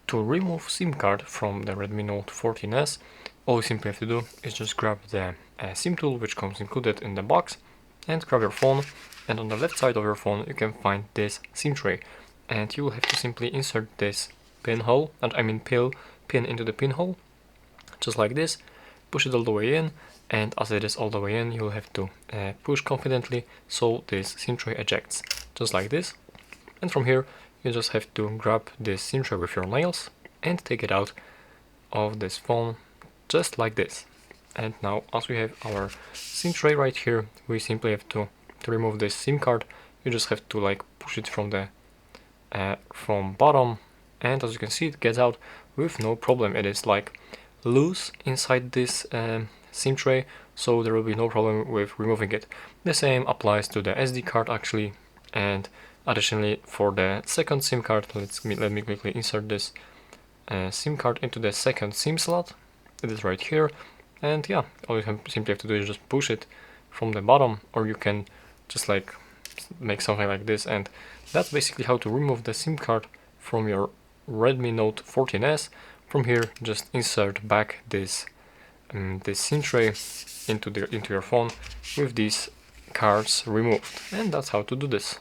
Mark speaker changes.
Speaker 1: To remove SIM card from the Redmi Note 14S, all you simply have to do is just grab the SIM tool, which comes included in the box, and grab your phone, and on the left side of your phone you can find this SIM tray, and you will have to simply insert this pin into the pinhole, just like this, push it all the way in, and as it is all the way in, you'll have to push confidently so this SIM tray ejects, just like this. And from here you just have to grab this SIM tray with your nails and take it out of this phone, just like this. And now, as we have our SIM tray right here, we simply have to remove this SIM card. You just have to like push it from the from bottom, and as you can see, it gets out with no problem. It is like loose inside this SIM tray, so there will be no problem with removing it. The same applies to the SD card actually, and additionally for the second SIM card, let me quickly insert this SIM card into the second SIM slot. It is right here, and yeah, all you simply have to do is just push it from the bottom, or you can just like make something like this, and that's basically how to remove the SIM card from your Redmi Note 14S. From here, just insert back this SIM tray into your phone with these cards removed, and that's how to do this.